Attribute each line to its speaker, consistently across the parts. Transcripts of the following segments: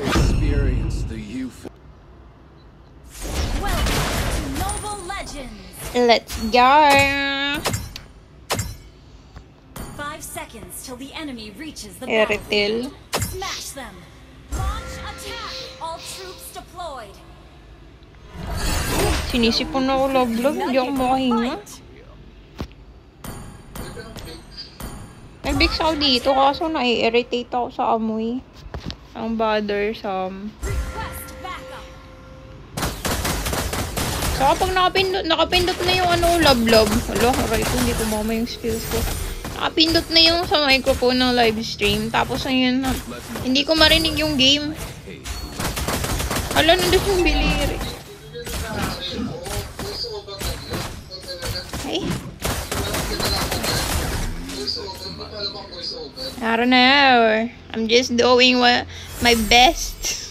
Speaker 1: Experience the euphoria.
Speaker 2: Welcome to Mobile Legends.
Speaker 3: Let's go.
Speaker 2: 5 seconds till the enemy reaches the
Speaker 3: Eritel.
Speaker 2: battlefield. Smash them. Launch attack. All troops deployed.
Speaker 3: Sinisipon na ako love-love. Hindi ako makahinga. Nag-bix ako dito kaso na-irritate ako sa amoy. Ang bothersome.
Speaker 2: Request backup.
Speaker 3: So kapag nakapindot na yung love-love. Wala, aray ko, hindi ko mama yung skills ko. Nakapindot na yung sa microphone ng live stream. Tapos ayun na. Hindi ko marinig yung game. Hala, nandun yung biliri. Ay. I don't know. I'm just doing my best.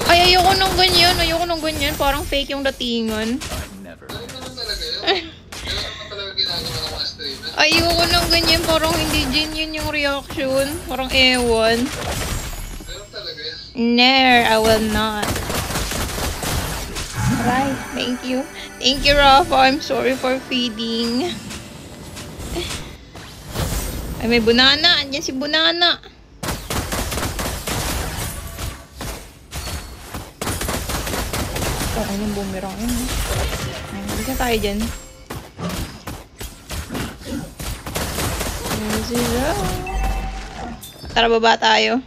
Speaker 3: Ay, ayoko nung ganyan. Ayoko nung ganyan. Parang fake yung datingan. Ayoko nung ganyan. Parang hindi genuine yung reaction. Parang ewan. No, I will not. Right, thank you. Thank you, Rafa. I'm sorry for feeding. Ay, may Bunana. Andiyan si Bunana. Ano yung boomerang yun? Ay, hindi na tayo dyan. Tara, baba tayo.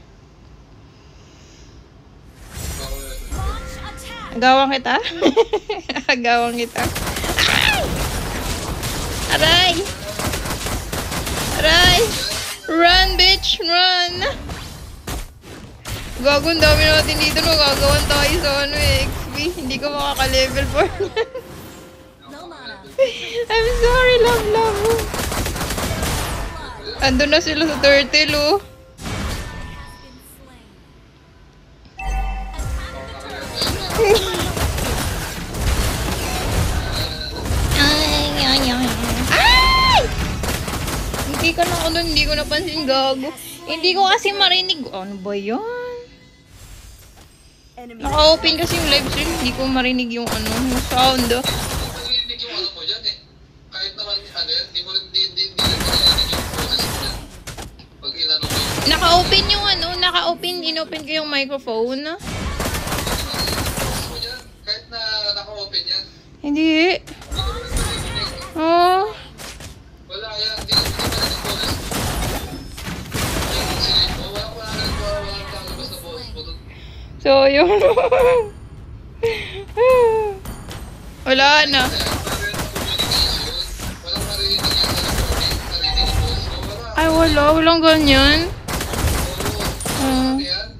Speaker 3: Agawang kita? Agawang kita. Aray! Aray! Run, bitch! Run! Gago, ang dami natin dito. Nagagawan tayo sa XP. Hindi ko makaka-level 4. I'm sorry, love. Andun na sila sa turtle, oh. Ay! Hindi ka na ako doon, hindi ko napansin, gago. Hindi ko kasi marinig. Ano ba yan? Naka-open kasi yung live stream, hindi ko marinig yung yung sound.
Speaker 4: Marinig yung mo dyan eh. Kahit naman yan, hindi mo rin marinig yung process mo dyan. Pag inano mo yun.
Speaker 3: Naka-open yung inopen ko yung microphone.
Speaker 4: Kahit na naka-open yan.
Speaker 3: Hindi. Oh.
Speaker 4: Wala yan, hindi mo marinig yung process. Walang kalabas na boses mo dun.
Speaker 3: So, yun. Wala na.
Speaker 4: Walang marinig yan sa recording. Marinig yung boses mo.
Speaker 3: Ay, wala. Walang ganyan.
Speaker 4: Oo. Yan.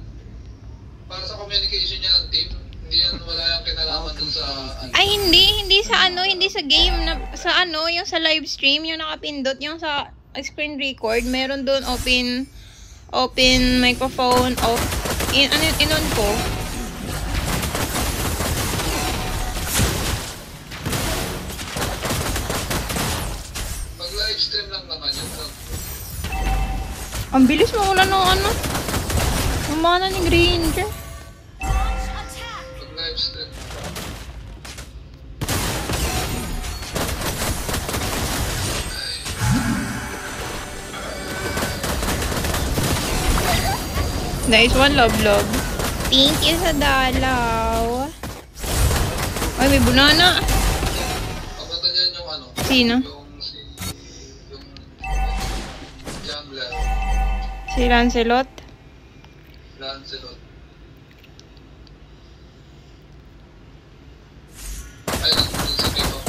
Speaker 4: Para sa communication niya ng team. Hindi yan, wala yung kinalaman dun sa...
Speaker 3: Ay, hindi sa game. Yung sa live stream, yung nakapindot, yung sa screen record, meron doon open microphone, off. In-on ko.
Speaker 4: Pag live stream lang naman yun.
Speaker 3: Ang bilis mo wala ng Umana ni Granger.
Speaker 4: Pag live stream.
Speaker 3: Nice one, love. Thank you sa dalaw. Ay, may Bunana.
Speaker 4: Kapata dyan yung
Speaker 3: Sino?
Speaker 4: yung jungler.
Speaker 3: Si Lancelot.
Speaker 4: Lancelot. Ay, nandun sa game ako.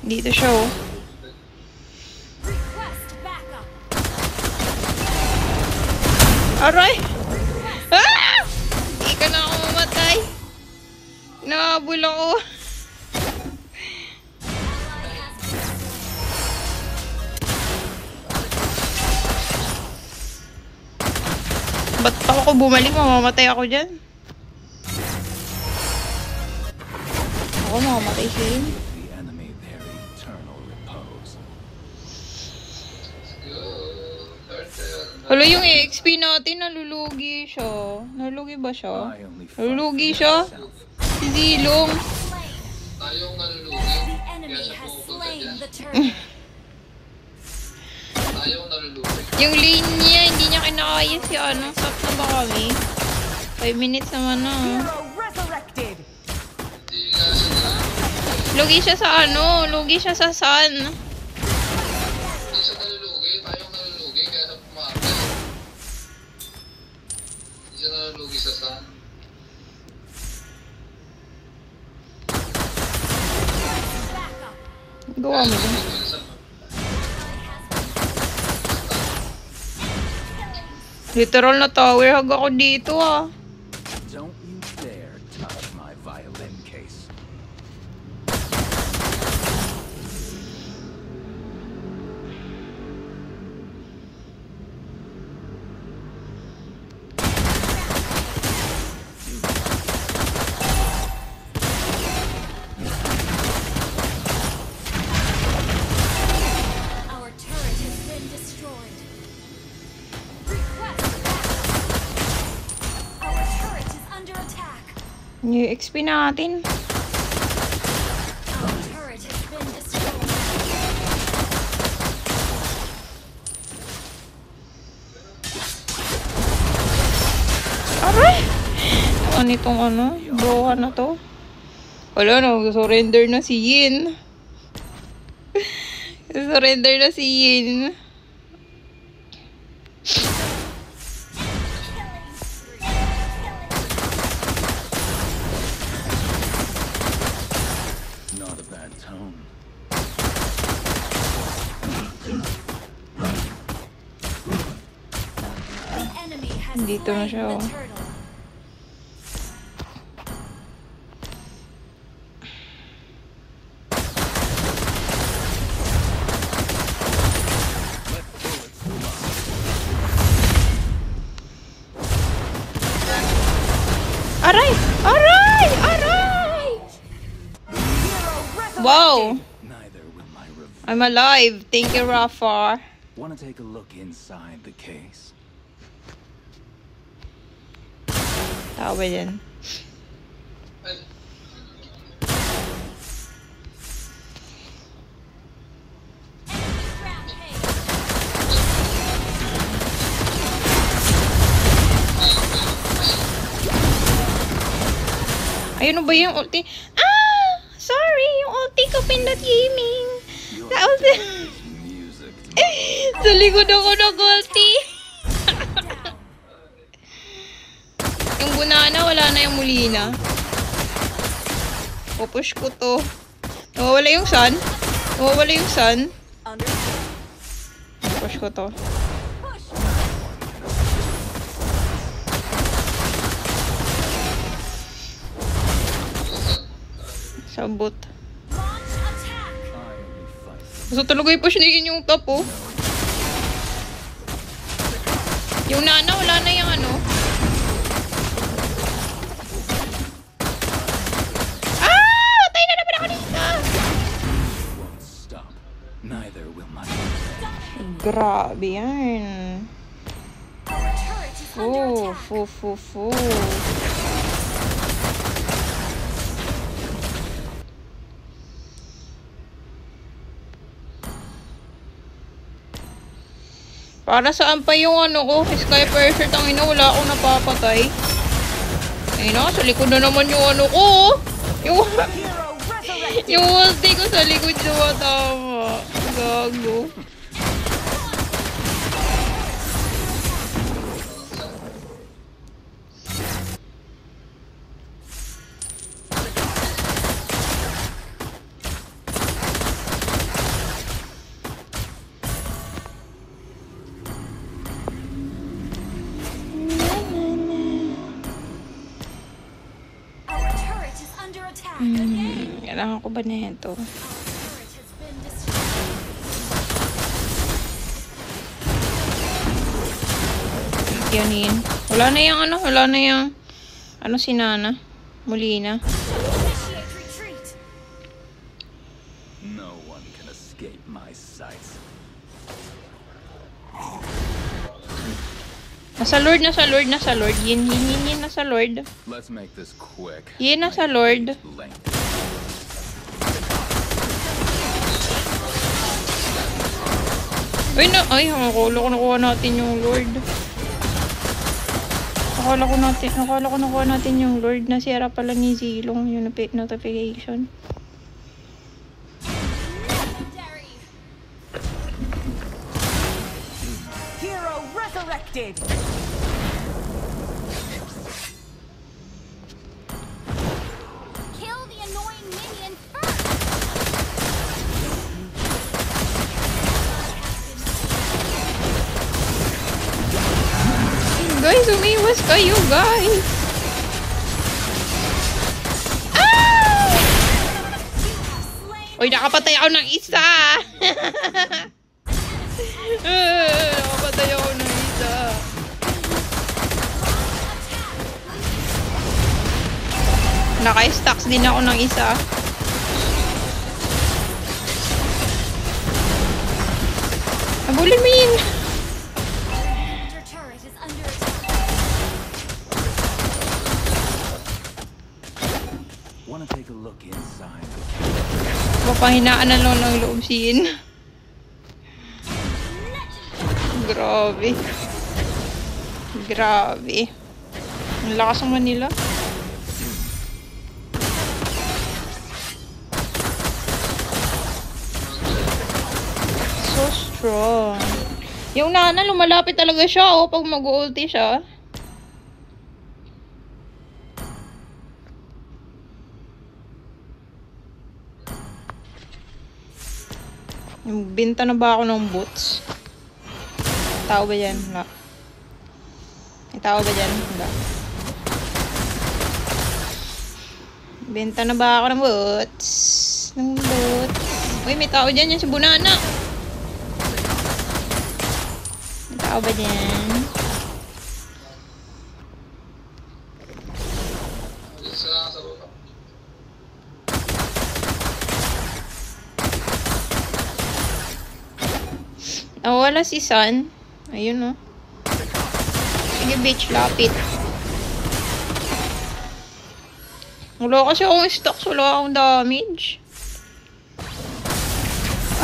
Speaker 3: Dito siya, oh.
Speaker 2: Request backup.
Speaker 3: Aray! Ah! Hindi ka na ako mamatay. Nahabol ako. Ba't ako bumalik? Mamamatay ako dyan. Ako mamamatay siya yun.
Speaker 1: The enemy, Perry.
Speaker 3: Hala, yung XP natin, nalulugi siya. Nalulugi ba siya? Nalulugi siya? Si Zilong.
Speaker 4: Tayong nalulugi.
Speaker 2: The
Speaker 4: Kaya
Speaker 2: enemy
Speaker 4: siya
Speaker 2: has
Speaker 4: pumupunta
Speaker 2: slain
Speaker 4: dyan.
Speaker 2: the turtle.
Speaker 4: Tayong nalulugi.
Speaker 3: Yung lane niya, hindi niya kinakaya si ano. Stop na ba kami? 5 minutes naman na.
Speaker 1: Hero resurrected.
Speaker 4: Hindi nga siya na.
Speaker 3: Lugi siya sa ano. Lugi siya sa sun.
Speaker 4: Hindi siya nalulugi. Tayong nalulugi. Kaya siya pumakas. Hindi siya nalulugi sa sun.
Speaker 3: Gawa mo din. Literal na tower hug ako dito ah.
Speaker 5: Don't you dare touch my violin case.
Speaker 2: Our turret has been destroyed. Request backup. Our turret is under attack.
Speaker 3: Yung XP natin.
Speaker 2: Our turret has been destroyed.
Speaker 3: Aray! Ano itong ano? Brohan na to? Wala na, surrender na si Yin. Surrender na si Yin.
Speaker 5: Not a bad tone.
Speaker 2: The enemy has
Speaker 3: Dito na
Speaker 2: slain
Speaker 3: siya,
Speaker 2: the
Speaker 3: oh.
Speaker 2: turtle.
Speaker 3: Aray! Aray! Aray! Wow!
Speaker 5: Neither will my revenge.
Speaker 3: I'm alive. Thank you, Rafa.
Speaker 5: Want to take a look inside the case?
Speaker 3: Tawa yan.
Speaker 4: Ay,
Speaker 2: Enemy rampage.
Speaker 3: Ayun ba yung ulti? Ah! Sorry! Yung ulti ko pindot gaming.
Speaker 5: Your
Speaker 3: That was it.
Speaker 5: death is music to my
Speaker 3: Sa likod ako ng ulti.
Speaker 2: Down.
Speaker 3: Yung bunana, wala na yung mulina. Pupush ko to. Nawawala yung sun. Nawawala yung sun. Push ko to.
Speaker 2: Push.
Speaker 3: Sabot.
Speaker 2: Launch attack.
Speaker 5: I only fight.
Speaker 3: Gusto talaga i-push niya yung top, oh. Yung nana, wala na yung ano. Ah! Patay na naman ako dito!
Speaker 5: Won't stop. Neither will my revenge.
Speaker 3: Grabe yan.
Speaker 2: Our turret is under attack.
Speaker 3: Para saan pa yung ano ko? Sky pressure, tangina, wala akong napapatay. Ayun na, sa likod na naman yung ano ko. Oh. Yung,
Speaker 1: Hero resurrected.
Speaker 3: yung ulti ko sa likod na tama. Gago.
Speaker 2: Our turret is under attack. Again.
Speaker 3: Kailangan ko ba na ito?
Speaker 2: Our turret has been destroyed.
Speaker 3: Yanin. Wala na yung ano, wala na yung ano si Nana. Molina.
Speaker 2: Initiate retreat.
Speaker 5: No one can escape my sight.
Speaker 3: Nasa Lord, nasa Lord, nasa Lord. Yin, nasa Lord.
Speaker 5: Let's make this quick.
Speaker 3: Yin, nasa Lord.
Speaker 5: Lengthy.
Speaker 3: Ay, akala ko nakuha natin yung Lord. Akala ko nakuha natin yung Lord. Nasira pala ni Zilong yung notification.
Speaker 2: Legendary.
Speaker 1: Hero resurrected.
Speaker 2: Kill the annoying minion first.
Speaker 3: Guys, umiwas kayo, guys! Ah! Uy, nakapatay ako ng isa! Nakapatay ako ng isa. Naka-stocks din ako ng isa. Abulin mo yun!
Speaker 2: Your turret is under attack.
Speaker 5: Wanna take a look inside?
Speaker 3: Mapahinaan na lang ng loob sin. Grabe. Grabe. Ang lakas naman nila. So strong. Yung Nana, lumalapit talaga siya, oh, pag mag-ulti siya. Yung binta na ba ako ng boots? Tao ba dyan? Wala. May tao ba dyan? Wala. Binta na ba ako ng boots? Ng boots. Uy, may tao dyan. Yan si Bunana. May tao ba dyan?
Speaker 4: Sa baba.
Speaker 3: Wala si Sun. Ayun, oh. Sige, bitch. Lapit. Wala kasi akong stocks. Wala akong damage.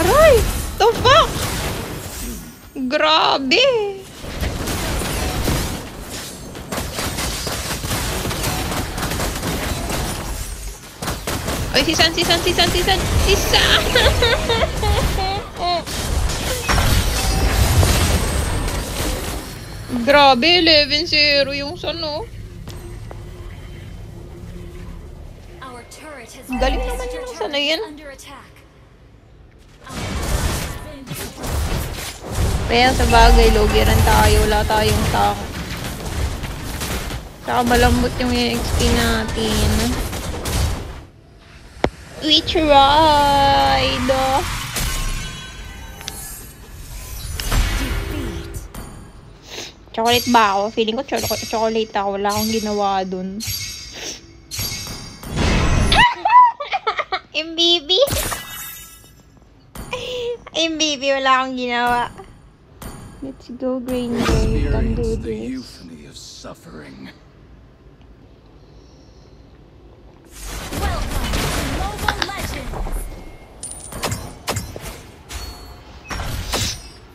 Speaker 3: Aray! The fuck? Grabe! Ay, si Sun! Grabe, 11-0 yung Sun, oh.
Speaker 2: Our turret has
Speaker 3: Galing naman yung Sun na yan.
Speaker 2: under attack.
Speaker 3: Kaya sa bagay, logiran tayo. Wala tayong tank. Saka malambot yung XP natin. We tried! Chocolate ba ako? Feeling ko chocolate ako. Wala akong ginawa dun. MBB! MBB, wala akong ginawa. Let's go, Granger. You can do
Speaker 5: Experience the
Speaker 3: this.
Speaker 5: euphony of suffering.
Speaker 2: Welcome to Mobile Legends.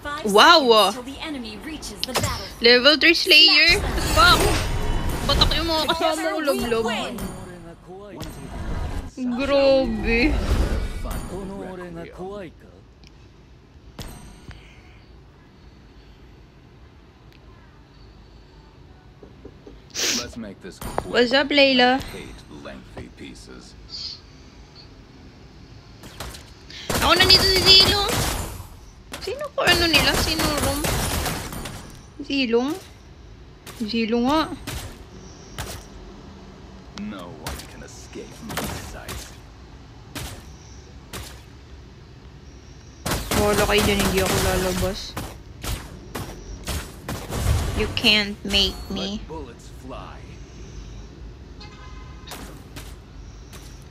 Speaker 2: 5
Speaker 3: Wow.
Speaker 2: seconds till the enemy reaches the battlefield.
Speaker 3: Level 3 Slayer? Fuck! Batak yung mga kasama ko
Speaker 2: We
Speaker 3: loblob.
Speaker 2: win.
Speaker 3: Grabe.
Speaker 5: Let's make this quick.
Speaker 3: What's up, Layla?
Speaker 5: 8 lengthy pieces.
Speaker 3: Ako nandito si Zilong. Sino ko ano nila? Sino Rom? Zilong? Zilong nga.
Speaker 5: No one can escape my sight.
Speaker 3: Wala kayo dyan, hindi ako lalabas. You can't make me.
Speaker 5: Let bullets fly.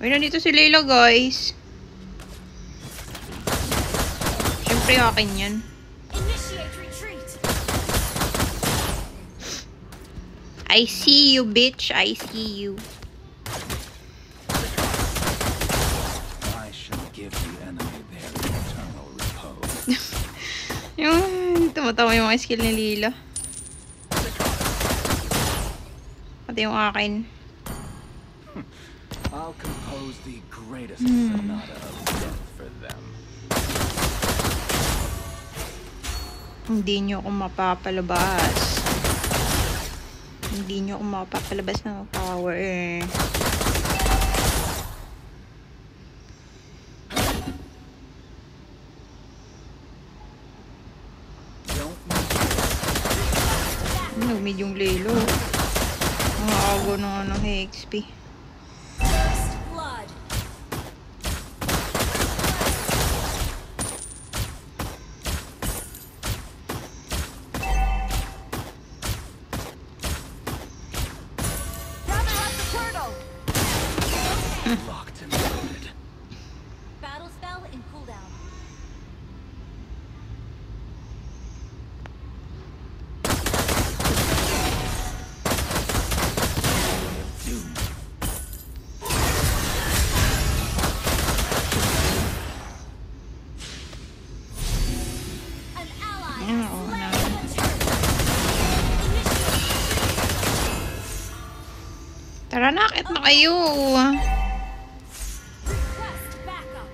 Speaker 3: Ay, nandito si Layla, guys. Siyempre, akin yan.
Speaker 2: Initiate retreat.
Speaker 3: I see you, bitch. I see you.
Speaker 5: I shall give the enemy their eternal repose.
Speaker 3: Yung tumatawa yung mga skill ni Lila. Pati yung akin.
Speaker 5: I'll compose the greatest sonata of death for them.
Speaker 3: Hindi nyo ako mapapalabas. Hindi nyo ako mapapalabas ng power eh. Nag-mid yung Lilo. Mga ago ng ano, XP.
Speaker 2: First blood.
Speaker 1: Gather up the turtle.
Speaker 5: Locked and loaded.
Speaker 2: Battle spell in cooldown.
Speaker 5: Doom.
Speaker 2: An ally
Speaker 3: Ayan,
Speaker 2: has
Speaker 3: oo,
Speaker 2: slain
Speaker 3: na.
Speaker 2: the turtle. Initiate.
Speaker 3: Tara na, akit na kayo.
Speaker 2: Request backup.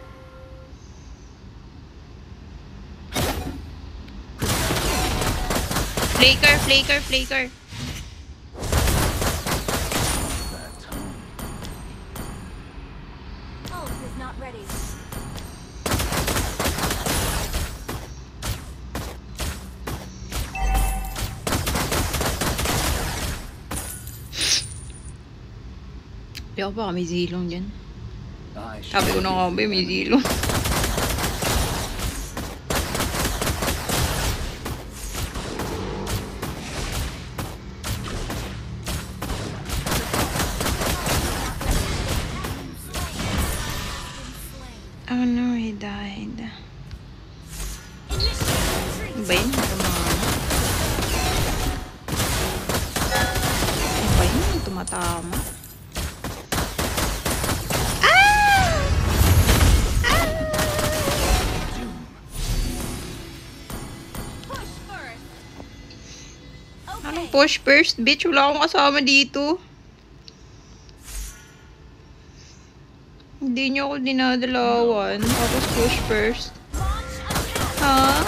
Speaker 3: Flaker, flaker, flaker.
Speaker 5: That tone.
Speaker 2: Ult is not ready.
Speaker 3: Di ako baka may zilong dyan.
Speaker 5: I shall
Speaker 3: Sabi ko na nga ba, may zilong. Oh no, he died.
Speaker 2: Initiate retreat.
Speaker 3: Ano ba yun? Ano ba yun? Tumatama.
Speaker 5: doom.
Speaker 2: Push first. Okay.
Speaker 3: Anong push first? Bitch, wala akong kasama dito. Hindi niyo ako dinadalawan. Tapos push first.
Speaker 2: Launch attack.
Speaker 3: Ha?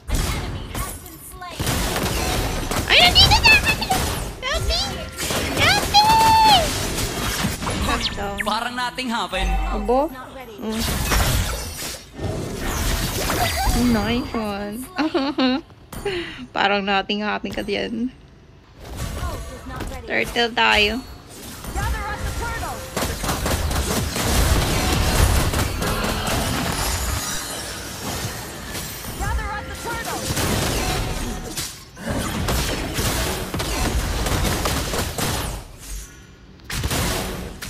Speaker 2: An enemy has been slain.
Speaker 3: Ay, nandito na! Help me! Help me! Down.
Speaker 6: Parang nating happen.
Speaker 3: Abo?
Speaker 2: Not ready.
Speaker 3: Nice one. Parang nating happy ka diyan.
Speaker 2: Ult is not ready.
Speaker 3: Turtle tayo.
Speaker 1: Gather up the turtle. Gather up the turtle.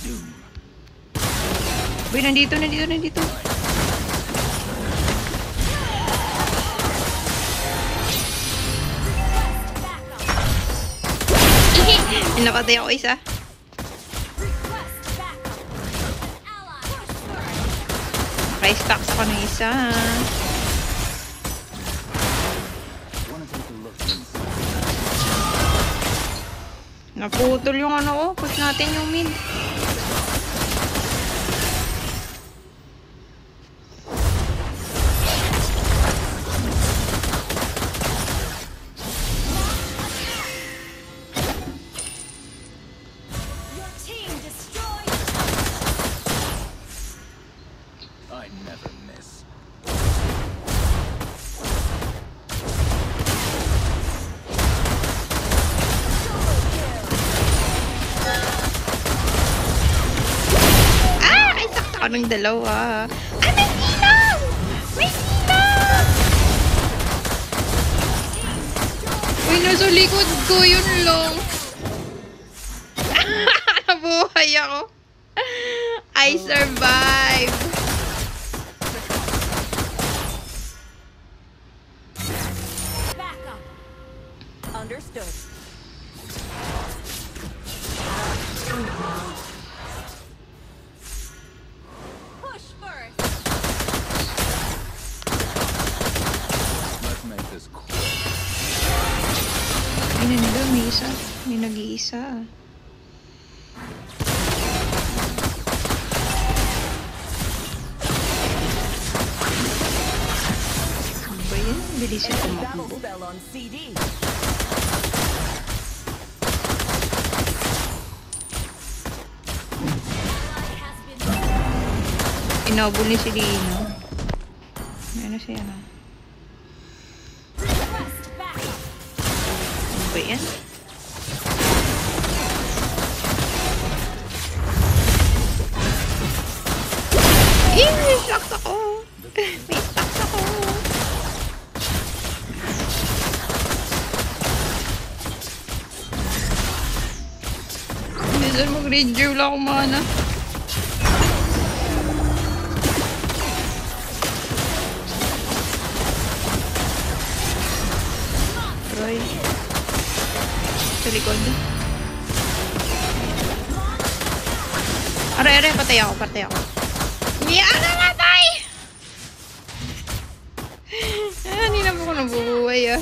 Speaker 5: Doom.
Speaker 3: Uy, nandito. Napatay ako isa.
Speaker 2: Request backup. An ally. Push first.
Speaker 3: Naka-stacks ako ng isa.
Speaker 5: Wanna take a look inside?
Speaker 3: Naputol yung ano ko. Push natin yung mid.
Speaker 2: Your team destroyed.
Speaker 5: I never miss.
Speaker 3: Ah! Ay, sakta ako ng dalawa. Ay, may ilaw! May ilaw! Uy, nasa likod ko. Yun lang. Nabuhay ako. I survived.
Speaker 1: Understood.
Speaker 2: Push first.
Speaker 5: Let's make this quick.
Speaker 3: Ay, nandun, may isa. May nag-iisa. Ano ba yan? Bilis siya
Speaker 1: Battle
Speaker 3: tumakbo.
Speaker 1: spell on CD.
Speaker 2: Ally has been
Speaker 3: Inabol ni si Lino. Ano siya na?
Speaker 2: request backup.
Speaker 3: Ano ba yan? May stocks ako! May stocks ako! Minsan mag-ranger wala akong mana. Troy. Sa likod. Aray, patay ako. Miya na matay! Hindi na ako nabubuhay ah.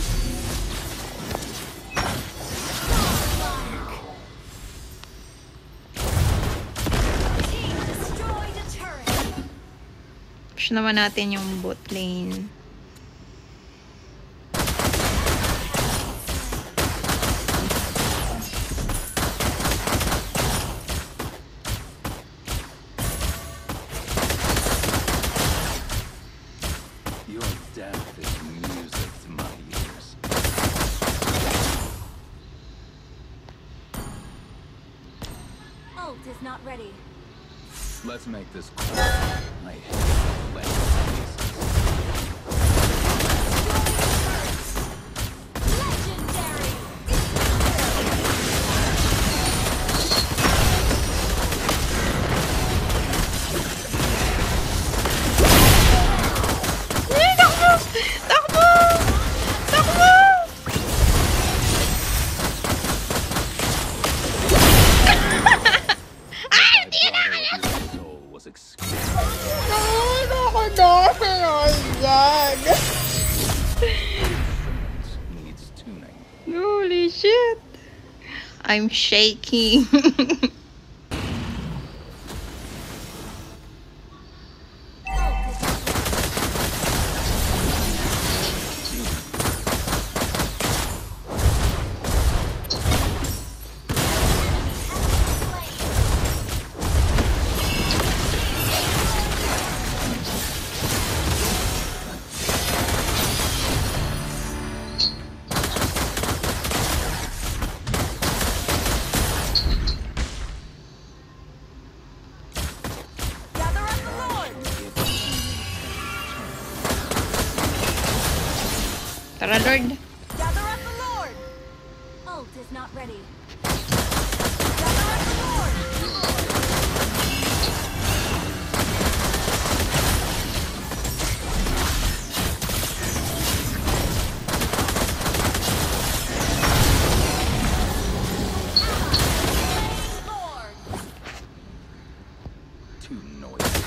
Speaker 2: Team destroyed a turret.
Speaker 3: Push naman natin yung bot lane.
Speaker 5: Your death is music to my ears.
Speaker 2: Ult is not ready.
Speaker 5: Let's make this quick. I hate playing
Speaker 2: Legendary.
Speaker 3: Takbo!
Speaker 5: Your soul was exquisite. Needs tuning.
Speaker 3: Holy shit! I'm shaking.
Speaker 2: Ult is not ready.
Speaker 1: Gather up the Lord.
Speaker 3: Tara, Lord.
Speaker 1: Gather up the Lord.
Speaker 2: Ult is not ready.
Speaker 1: Gather up the Lord.
Speaker 2: Lord.
Speaker 5: Too noisy.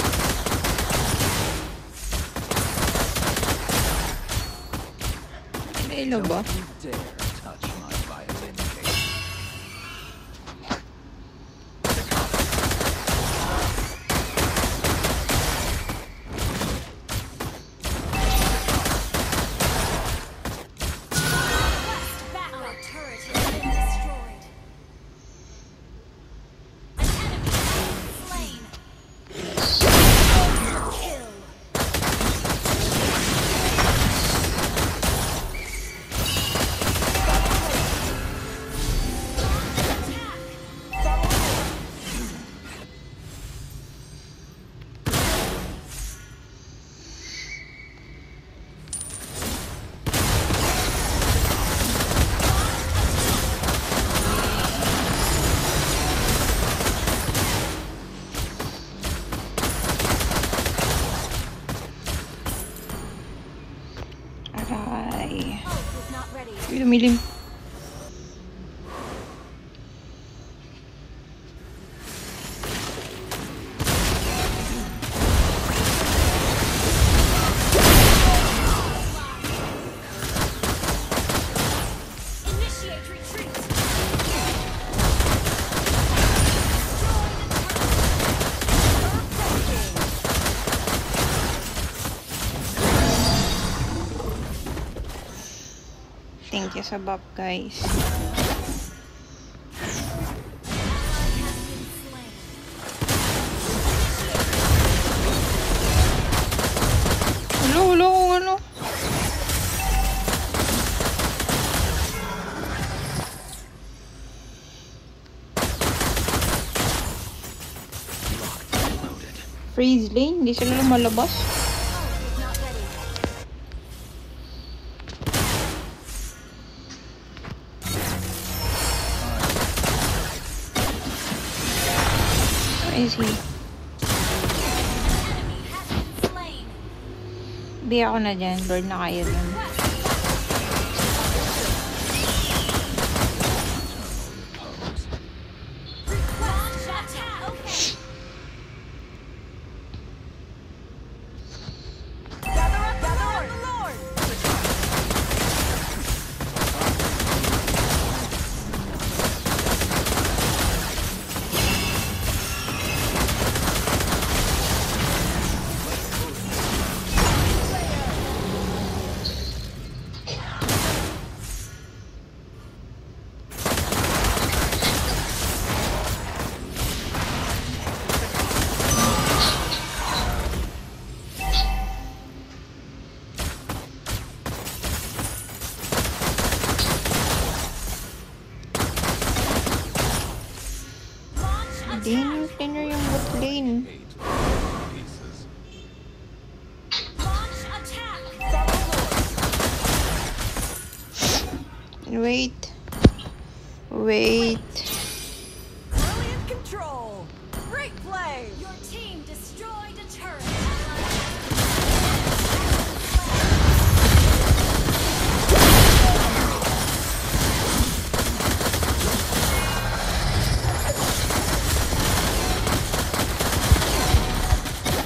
Speaker 3: Hello ba?
Speaker 5: Don't you dare touch my violin case.
Speaker 2: Back. Our turret has been destroyed. An enemy has been slain. Kill.
Speaker 3: Aray.
Speaker 2: Ult is not ready.
Speaker 3: Uy, lumilim. Ingat ka sa buff, guys. Hulo, ano? Freeze lane, hindi sila lumalabas. Where is he? Bi ako na dyan. Lord na kayo dun.
Speaker 1: Gather up the Lord.
Speaker 3: Hindi yung cleaner yung bot lane.
Speaker 5: Pieces.
Speaker 2: Launch attack.
Speaker 3: Wait. Wait.
Speaker 1: Brilliant control. Great play.
Speaker 2: Your team destroyed a turret.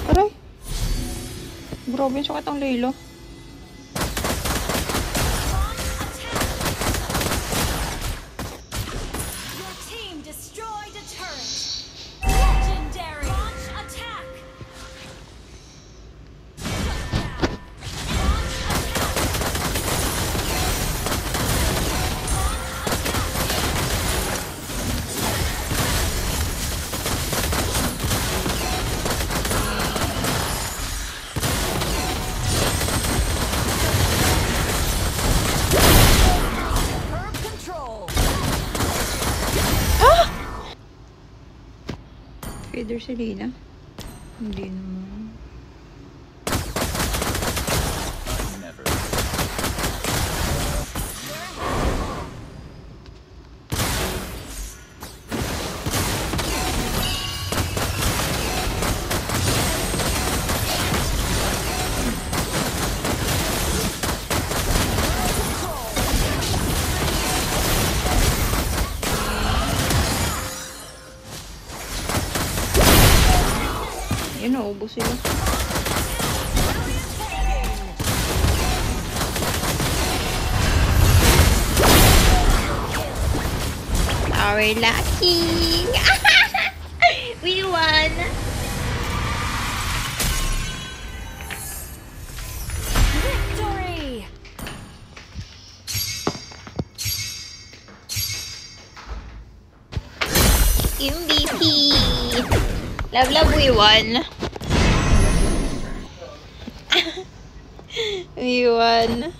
Speaker 3: Aray. Grabe, sakit ang Layla.
Speaker 2: Your team destroyed a turret. Legendary. Launch attack.
Speaker 1: Curve control.
Speaker 3: Feeder si Lina. Hindi naman.
Speaker 5: Never.
Speaker 3: Yun, naubos sila. Tower locking! We won!
Speaker 2: Victory.
Speaker 3: MVP! Love, we won! We won!